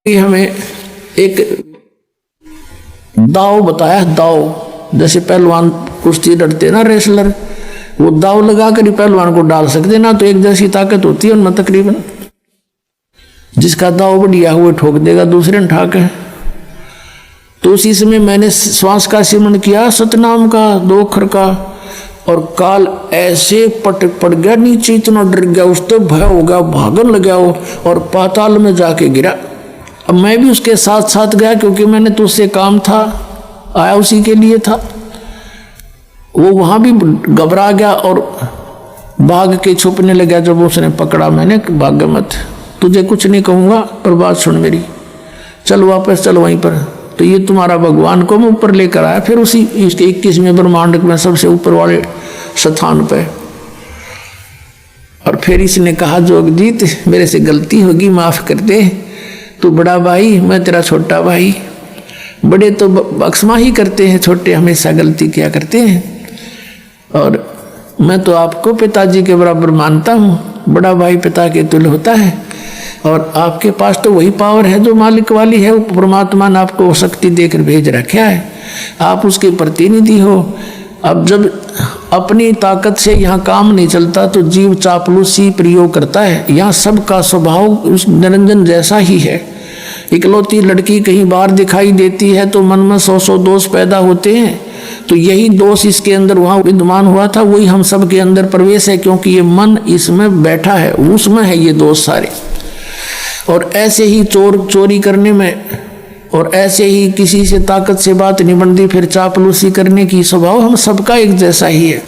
हमें एक दाव बताया। दाव जैसे पहलवान कुश्ती लड़ते ना, रेसलर, वो दाव लगा कर ही पहलवान को डाल सकते ना, तो एक जैसी ताकत होती है उनमें तकरीबन। जिसका दाव बढ़िया हुआ ठोक देगा दूसरे ने ठाक है। तो उसी समय मैंने श्वास का सिमरण किया, सतनाम का, 2 अक्षर का, और काल ऐसे पट पड़ गया नीचे, इतना डर गया, उस तो भय हो गया, भागन लगा वो और पाताल में जाके गिरा। अब मैं भी उसके साथ साथ गया, क्योंकि मैंने तो उससे काम था, आया उसी के लिए था। वो वहां भी घबरा गया और भाग के छुपने लगा। जब उसने पकड़ा मैंने, भाग मत, तुझे कुछ नहीं कहूंगा, पर बात सुन मेरी, चल वापस चल वहीं पर। तो ये तुम्हारा भगवान को मैं ऊपर लेकर आया, फिर उसी इसके 21वें ब्रह्मांड में सबसे ऊपर वाले स्थान पे। और फिर इसने कहा, जोगजीत मेरे से गलती होगी, माफ कर दे, तू बड़ा भाई, मैं तेरा छोटा भाई। बड़े तो बख्शमा ही करते हैं, छोटे हमेशा गलती किया करते हैं। और मैं तो आपको पिताजी के बराबर मानता हूँ, बड़ा भाई पिता के तुल्य होता है। और आपके पास तो वही पावर है जो मालिक वाली है, परमात्मा ने आपको शक्ति देकर भेज रखा है, आप उसके प्रतिनिधि हो। अब जब अपनी ताकत से यहाँ काम नहीं चलता तो जीव चापलूसी प्रयोग करता है। यहाँ सबका स्वभाव उस निरंजन जैसा ही है। इकलौती लड़की कहीं बाहर दिखाई देती है तो मन में 100 दोष पैदा होते हैं, तो यही दोष इसके अंदर वहाँ विद्यमान हुआ था, वही हम सब के अंदर प्रवेश है, क्योंकि ये मन इसमें बैठा है, उसमें है ये दोष सारे। और ऐसे ही चोरी करने में, और ऐसे ही किसी से ताकत से बात नहीं बनती, फिर चापलूसी करने की स्वभाव हम सबका एक जैसा ही है।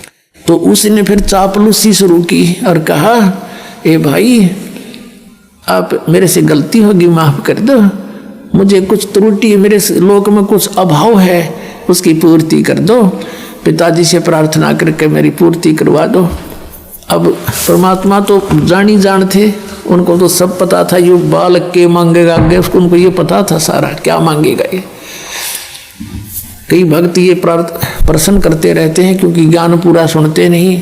तो उसने फिर चापलूसी शुरू की और कहा, ए भाई आप मेरे से गलती होगी, माफ कर दो, मुझे कुछ त्रुटि, मेरे लोक में कुछ अभाव है, उसकी पूर्ति कर दो, पिताजी से प्रार्थना करके मेरी पूर्ति करवा दो। अब परमात्मा तो जानी जान थे, उनको तो सब पता था, ये बालक के मांगेगा आगे, उसको उनको ये पता था सारा क्या मांगेगा ये। कई भक्त ये प्रश्न करते रहते हैं, क्योंकि ज्ञान पूरा सुनते नहीं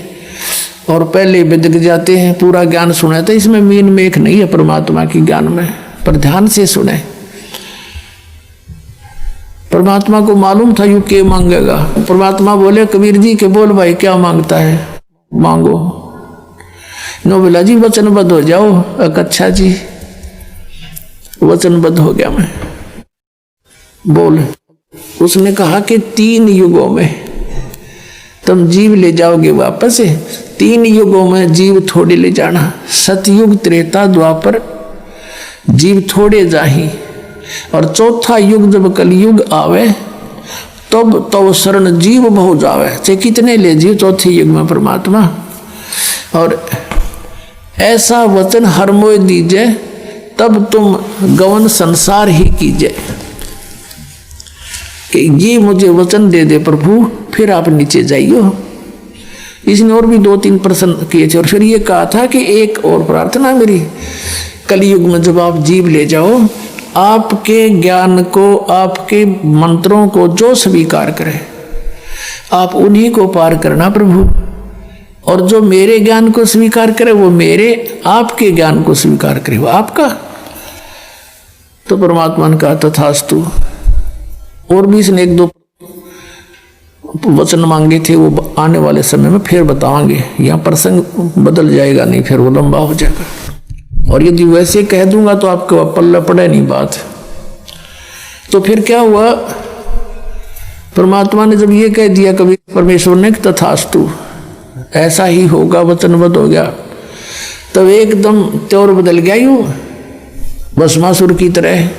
और पहले बिदक जाते हैं, पूरा ज्ञान सुने तो इसमें मीन मेख नहीं है परमात्मा की ज्ञान में, पर ध्यान से सुने। परमात्मा को मालूम था यू के मांगेगा। परमात्मा बोले, कबीर जी के बोल भाई क्या मांगता है, मांगो। नो बोला जी वचनबद्ध हो जाओ। अच्छा जी वचनबद्ध हो गया मैं, बोल। उसने कहा कि 3 युगों में तुम जीव ले जाओगे वापस। 3 युगों में जीव थोड़े ले जाना, सतयुग, त्रेता, द्वापर, जीव थोड़े जाही। और चौथा युग जब कलयुग आवे तब तो शरण जीव बहु जावे। चाहे कितने ले जीव चौथे युग में परमात्मा। और ऐसा वचन हर मोय दीजिए, तब तुम गवन संसार ही कीजिए। कि ये मुझे वचन दे दे प्रभु, फिर आप नीचे जाइयो। इसने और भी 2-3 प्रश्न किए थे, और फिर ये कहा था कि एक और प्रार्थना मेरी, कलयुग में जब आप जीव ले जाओ, आपके ज्ञान को, आपके मंत्रों को जो स्वीकार करे, आप उन्हीं को पार करना प्रभु। और जो मेरे ज्ञान को स्वीकार करे वो मेरे, आपके ज्ञान को स्वीकार करे वो आपका। तो परमात्मा ने कहा तथास्तु। और भी इसने 1-2 वचन मांगे थे, वो आने वाले समय में फिर बताएंगे, यहाँ प्रसंग बदल जाएगा, नहीं फिर वो लंबा हो जाएगा। और यदि वैसे कह दूंगा तो आपको पल्ला पड़े नहीं बात। तो फिर क्या हुआ, परमात्मा ने जब ये कह दिया कभी परमेश्वर ने तथास्तु, ऐसा ही होगा, वचनबद्ध हो गया, तब एकदम त्योर बदल गया यूं भस्मासुर की तरह।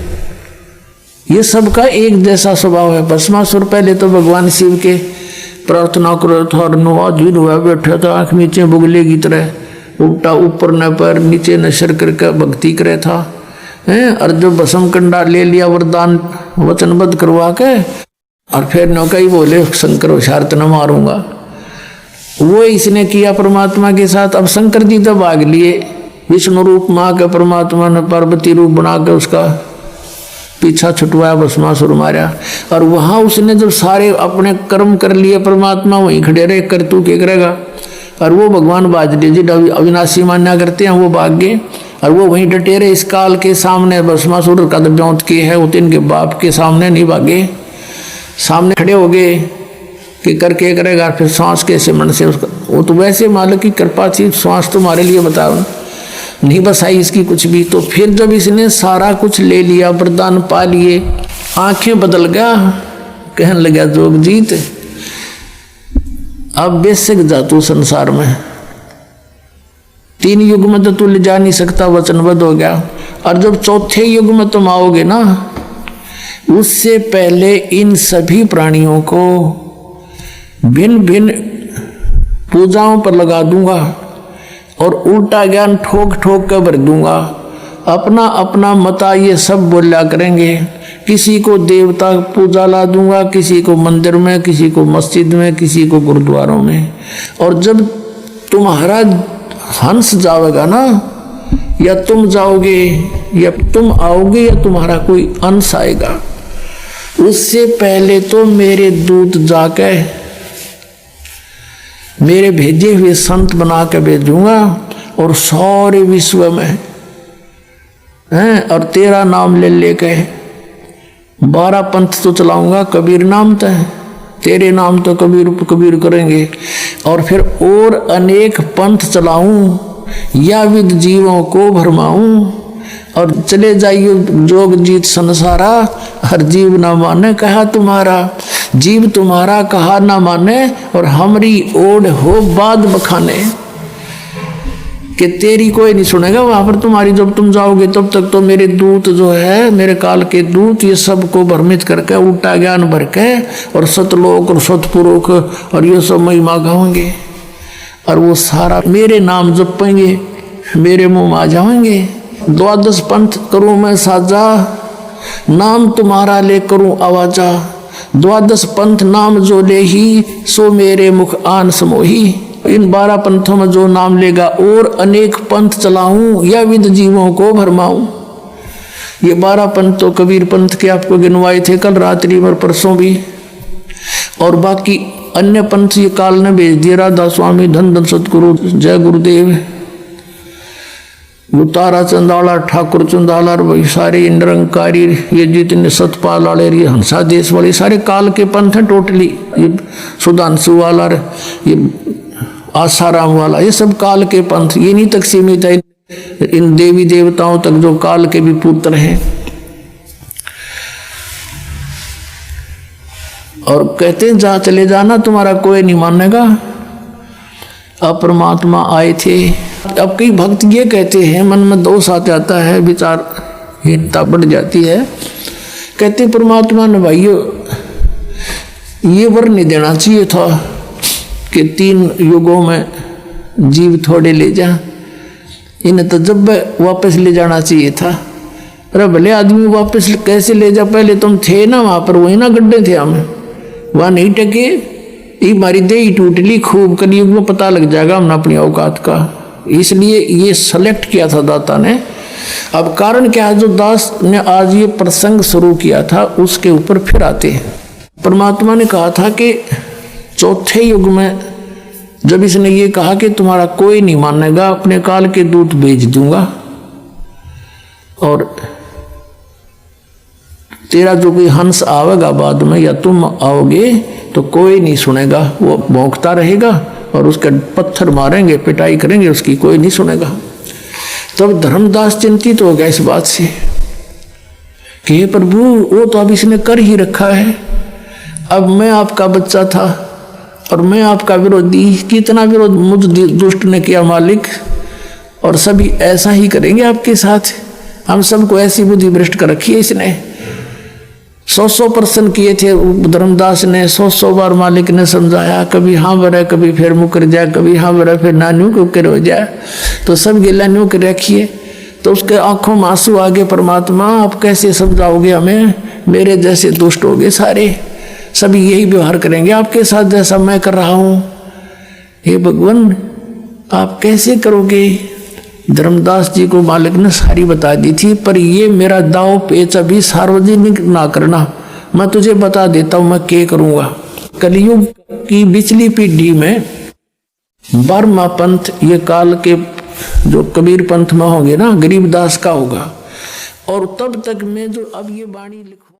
ये सबका एक जैसा स्वभाव है। भस्मासुर पहले तो भगवान शिव के प्रार्थना करो था और नवाजुद हुआ बैठा था, आंख नीचे बुगले की तरह, उल्टा ऊपर न पैर नीचे न सिर करके भक्ति करे था हैं। और जब भस्म कंडा ले लिया वरदान वचनबद्ध करवा के, और फिर नौकई बोले शंकर शर्त न मारूंगा, वो इसने किया परमात्मा के साथ। अब शंकर जी तो भाग लिए, विष्णु रूप माँ के परमात्मा ने पार्वती रूप बना के उसका पीछा छुटवाया, भस्मासुर मारा। और वहां उसने जब सारे अपने कर्म कर लिए, परमात्मा वहीं खड़े रहे, कर तू क्या करेगा। और वो भगवान बाजरे जी अविनाशी मान्या करते हैं, वो भाग गए और वो वहीं डटे रहे इस काल के सामने। भस्मासुर का जौत की है, वो तो इनके बाप के सामने नहीं भागे, सामने खड़े हो गए कि करके करेगा। फिर सांस कैसे मन से उसका, वो तो वैसे मालिक की कृपा थी, सांस तुम्हारे लिए बताओ नहीं बसाई इसकी कुछ भी। तो फिर जब इसने सारा कुछ ले लिया, वरदान पा लिए, आंखें बदल गया, कहने लगा जोगजीत अब बेशक जा तू संसार में, 3 युग में तो तू ले जा नहीं सकता, वचनबद्ध हो गया। और जब चौथे युग में तुम आओगे ना, उससे पहले इन सभी प्राणियों को भिन्न भिन्न पूजाओं पर लगा दूंगा और उल्टा ज्ञान ठोक ठोक कर भर दूंगा। अपना अपना मता ये सब बोला करेंगे, किसी को देवता पूजा ला दूंगा, किसी को मंदिर में, किसी को मस्जिद में, किसी को गुरुद्वारों में। और जब तुम्हारा हंस जाएगा ना, या तुम जाओगे या तुम आओगे या तुम्हारा कोई अंश आएगा, उससे पहले तो मेरे दूत जाके मेरे भेजे हुए संत बना के भेजूंगा और सारे विश्व में हैं, और तेरा नाम ले लेके 12 पंथ तो चलाऊंगा। कबीर नाम तो है, तेरे नाम तो कबीर कबीर करेंगे। और फिर और अनेक पंथ चलाऊं, या विद जीवों को भरमाऊं। और चले जाइए जोग जीत संसारा, हर जीव ना माने कहा तुम्हारा। जीव तुम्हारा कहा ना माने और हमारी ओढ़ हो बाद बखाने, कि तेरी कोई नहीं सुनेगा वहां पर तुम्हारी। जब तुम जाओगे तब तक तो मेरे दूत जो है, मेरे काल के दूत, ये सबको भ्रमित करके उल्टा ज्ञान भर के और सतलोक और सतपुरुष और ये सब महिमा गाएंगे, और वो सारा मेरे नाम जपेंगे, मेरे मुंह में आ जाएंगे। 12 पंथ करूं मैं साजा, नाम तुम्हारा ले करूं आवाजा। 12 पंथ नाम जो ले ही, सो मेरे मुख आन समोही। इन 12 पंथों में जो नाम लेगा और अनेक पंथ चलाऊं, या विद जीवों को भरमाऊं। ये 12 पंथ तो कबीर पंथ के आपको गिनवाए थे कल रात्रि और परसों भी, और बाकी अन्य पंथ ये काल ने भेज दिया। राधा स्वामी, धन धन सतगुरु, जय गुरुदेव, तारा चंदाला, ठाकुर चंदाला, वही सारे निरंकारी, ये जितने सतपाल वाले, ये हंसा देश वाले, सारे काल के पंथ हैं टोटली। ये सुधांशु वाला, ये आसाराम वाला, ये सब काल के पंथ। ये नहीं तक सीमित है इन देवी देवताओं तक जो काल के भी पुत्र हैं। और कहते हैं जहां चले जाना तुम्हारा कोई नहीं मानेगा। अब परमात्मा आए थे। अब कई भक्त ये कहते हैं, मन में दोष आ जाता है, विचारहीनता बढ़ जाती है। कहते परमात्मा ने भाइयों ये वर नहीं देना चाहिए था कि 3 युगों में जीव थोड़े ले जा, इन्हें तो जब वापस ले जाना चाहिए था। अरे भले आदमी वापस कैसे ले जा, पहले तुम थे ना वहां पर, वही ना गड्ढे थे हम, वहां नहीं टके। ये हमारी देही टूट ली खूब, कलयुग में पता लग जाएगा हमने अपनी औकात का। इसलिए ये सेलेक्ट किया था दाता ने। अब कारण क्या है, जो दास ने आज ये प्रसंग शुरू किया था उसके ऊपर फिर आते हैं। परमात्मा ने कहा था कि चौथे युग में जब इसने ये कहा कि तुम्हारा कोई नहीं मानेगा, अपने काल के दूत भेज दूंगा और तेरा जो कोई हंस आवेगा बाद में, या तुम आओगे तो कोई नहीं सुनेगा, वो भौंकता रहेगा और उसके पत्थर मारेंगे, पिटाई करेंगे उसकी, कोई नहीं सुनेगा। तब धर्मदास चिंतित हो गया इस बात से कि हे प्रभु, वो तो अब इसने कर ही रखा है। अब मैं आपका बच्चा था और मैं आपका विरोधी, कितना विरोध मुझ दुष्ट ने किया मालिक, और सभी ऐसा ही करेंगे आपके साथ। हम सबको ऐसी बुद्धि भ्रष्ट कर रखी है इसने। 100 प्रश्न किए थे धर्मदास ने, 100 बार मालिक ने समझाया, कभी हाँ बरा, कभी फिर मुकर जाए, कभी हाँ बरा, फिर नान्यू को कर हो जाए, तो सब गिला न्यू कर रखिए। तो उसके आंखों में आंसू आ गए, परमात्मा आप कैसे समझाओगे हमें, मेरे जैसे दुष्ट हो गए सारे, सभी यही व्यवहार करेंगे आपके साथ जैसा मैं कर रहा हूं। हे भगवान आप कैसे करोगे। धर्मदास जी को मालिक ने सारी बता दी थी, पर ये मेरा दाव पेच अभी सार्वजनिक ना करना, मैं तुझे बता देता हूं मैं क्या करूंगा। कलयुग की पिछली पीढ़ी में 12वां पंथ ये काल के जो कबीर पंथ में होंगे ना, गरीबदास का होगा। और तब तक मैं जो अब ये वाणी लिखूं